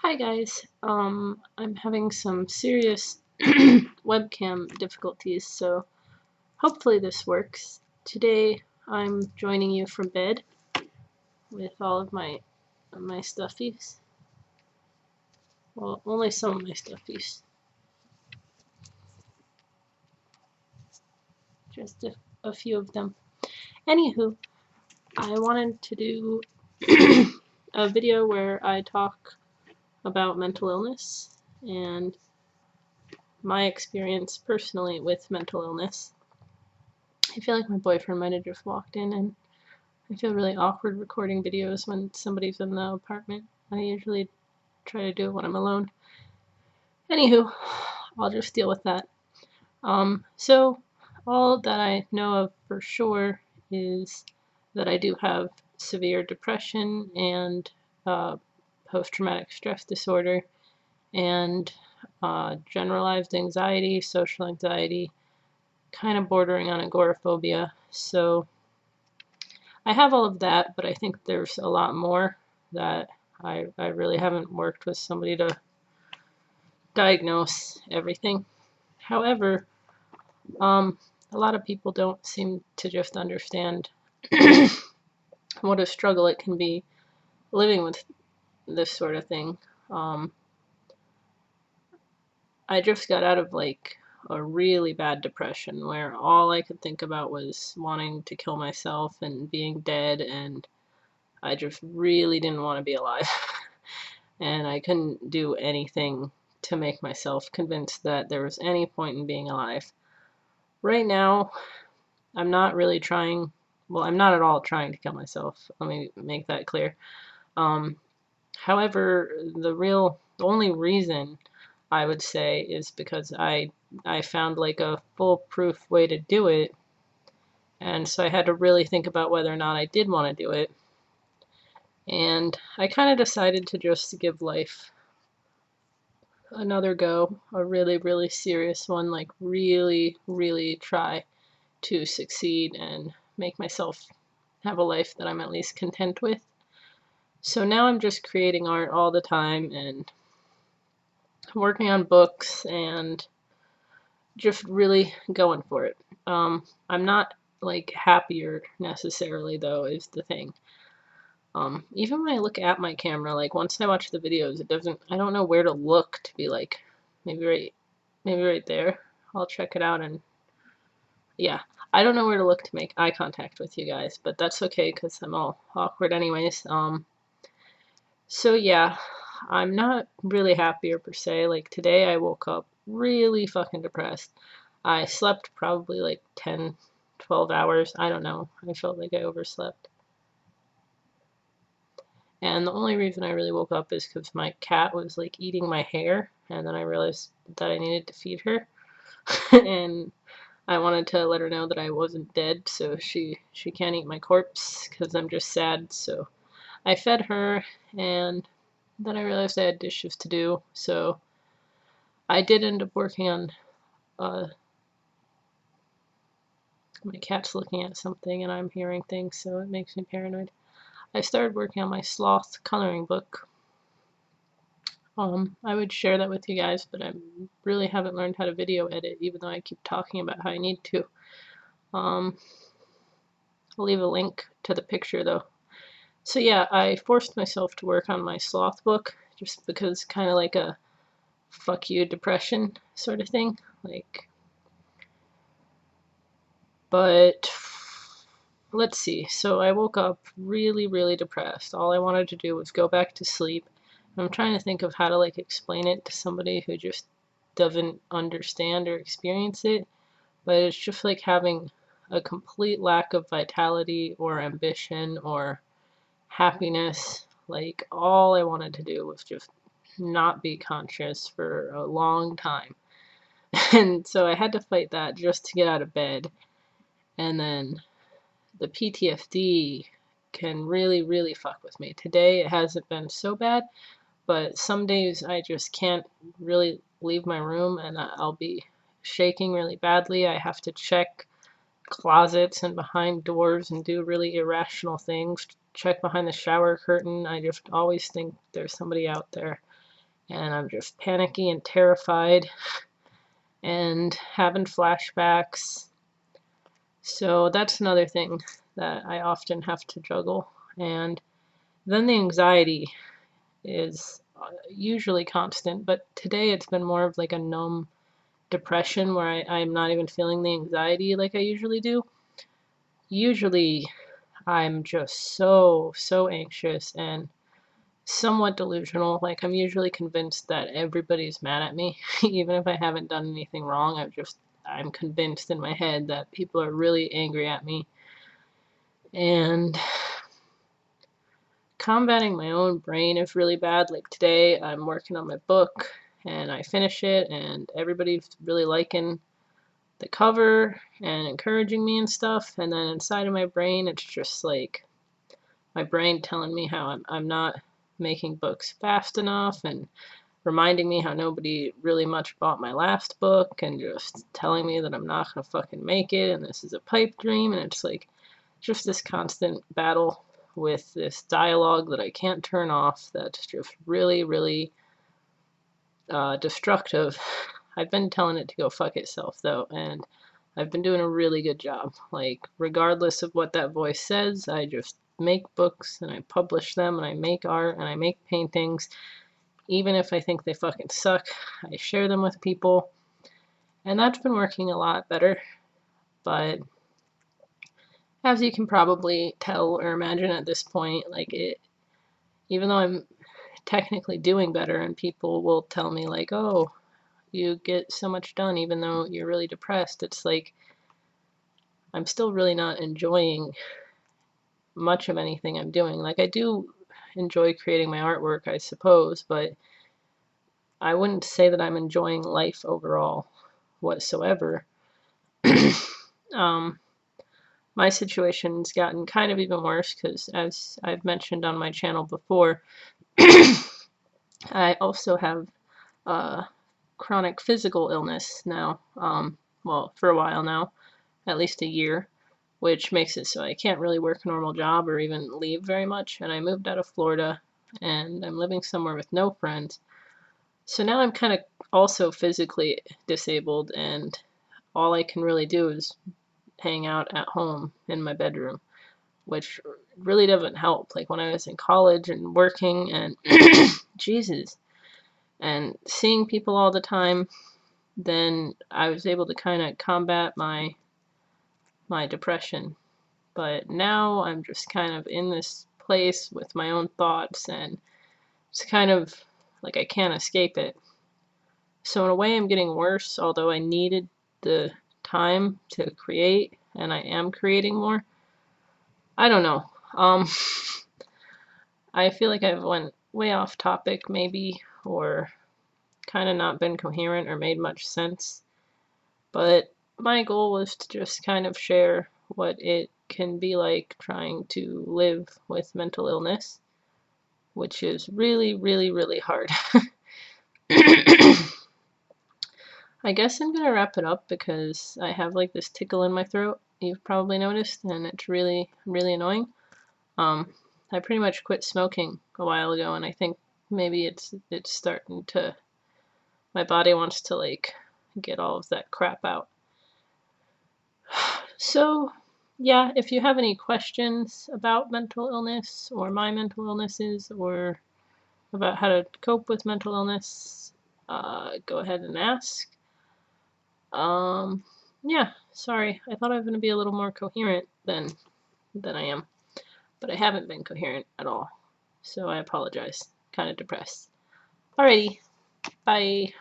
Hi guys, I'm having some serious webcam difficulties, so hopefully this works. Today I'm joining you from bed with all of my stuffies. Well, only some of my stuffies. Just a few of them. Anywho, I wanted to do a video where I talk about mental illness and my experience personally with mental illness. I feel like my boyfriend might have just walked in, and I feel really awkward recording videos when somebody's in the apartment. I usually try to do it when I'm alone. Anywho, I'll just deal with that. So all that I know of for sure is that I do have severe depression and post-traumatic stress disorder and generalized anxiety, social anxiety, kind of bordering on agoraphobia. So I have all of that, but I think there's a lot more that I really haven't worked with somebody to diagnose everything. However, a lot of people don't seem to just understand what a struggle it can be living with this sort of thing. I just got out of like a really bad depression where all I could think about was wanting to kill myself and being dead, and I just really didn't want to be alive. And I couldn't do anything to make myself convinced that there was any point in being alive. Right now, I'm not really trying, well, I'm not at all trying to kill myself. Let me make that clear. However, the only reason I would say is because I found like a foolproof way to do it, and so I had to really think about whether or not I did want to do it. And I kind of decided to just give life another go, a really, really serious one, like really, really try to succeed and make myself have a life that I'm at least content with. So now I'm just creating art all the time and working on books and just really going for it. I'm not like happier necessarily though, is the thing. Even when I look at my camera, like once I watch the videos, I don't know where to look to be like, maybe right there. I'll check it out, and yeah, I don't know where to look to make eye contact with you guys, but that's okay because I'm all awkward anyways. So yeah, I'm not really happier per se. Like today I woke up really fucking depressed. I slept probably like 10, 12 hours. I don't know. I felt like I overslept. And the only reason I really woke up is because my cat was like eating my hair, and then I realized that I needed to feed her. And I wanted to let her know that I wasn't dead, so she can't eat my corpse because I'm just sad. So I fed her, and then I realized I had dishes to do, so I did end up working on my cat's looking at something and I'm hearing things, so it makes me paranoid. I started working on my sloth coloring book. I would share that with you guys, but I really haven't learned how to video edit, even though I keep talking about how I need to. I'll leave a link to the picture though. So yeah, I forced myself to work on my sloth book just because kind of like a fuck you depression sort of thing. But let's see. So I woke up really, really depressed. All I wanted to do was go back to sleep. I'm trying to think of how to like explain it to somebody who just doesn't understand or experience it, but it's just like having a complete lack of vitality or ambition or happiness. Like all I wanted to do was just not be conscious for a long time. And so I had to fight that just to get out of bed. And then the PTSD can really, really fuck with me. Today it hasn't been so bad, but some days I just can't really leave my room and I'll be shaking really badly. I have to check closets and behind doors and do really irrational things. Check behind the shower curtain. I just always think there's somebody out there. and I'm just panicky and terrified and having flashbacks. So that's another thing that I often have to juggle. And then the anxiety is usually constant, but today it's been more of like a numb depression where I'm not even feeling the anxiety like I usually do. Usually I'm just so anxious and somewhat delusional. Like I'm usually convinced that everybody's mad at me, even if I haven't done anything wrong. I'm convinced in my head that people are really angry at me. And combating my own brain is really bad. Like today I'm working on my book and I finish it and everybody's really liking the cover and encouraging me and stuff, and then inside of my brain it's just like my brain telling me how I'm not making books fast enough and reminding me how nobody really much bought my last book and just telling me that I'm not gonna fucking make it and this is a pipe dream, and it's like just this constant battle with this dialogue that I can't turn off that's just really destructive. I've been telling it to go fuck itself though, and I've been doing a really good job. Like, regardless of what that voice says, I just make books and I publish them and I make art and I make paintings. Even if I think they fucking suck, I share them with people. And that's been working a lot better. But as you can probably tell or imagine at this point, even though I'm technically doing better and people will tell me like, oh, you get so much done even though you're really depressed, it's like I'm still really not enjoying much of anything I'm doing. Like I do enjoy creating my artwork, I suppose, but I wouldn't say that I'm enjoying life overall whatsoever. um, my situation's gotten kind of even worse because, as I've mentioned on my channel before, I also have chronic physical illness now. Well, for a while now, at least a year, which makes it so I can't really work a normal job or even leave very much. And I moved out of Florida and I'm living somewhere with no friends. So now I'm kind of also physically disabled, and all I can really do is hang out at home in my bedroom, which really doesn't help. Like when I was in college and working and Jesus, and seeing people all the time, then I was able to kind of combat my depression. But now I'm just kind of in this place with my own thoughts, and it's kind of like I can't escape it. So in a way I'm getting worse, although I needed the time to create, and I am creating more. I don't know. I feel like I've went way off topic maybe, or kind of not been coherent or made much sense. But my goal was to just kind of share what it can be like trying to live with mental illness, which is really hard. I guess I'm gonna wrap it up because I have like this tickle in my throat. You've probably noticed, and it's really annoying. I pretty much quit smoking a while ago, and I think maybe it's starting to. My body wants to like get all of that crap out. So, yeah, if you have any questions about mental illness or my mental illnesses or about how to cope with mental illness, go ahead and ask. Yeah, sorry. I thought I was going to be a little more coherent than I am, but I haven't been coherent at all. So I apologize. Kind of depressed. Alrighty, bye.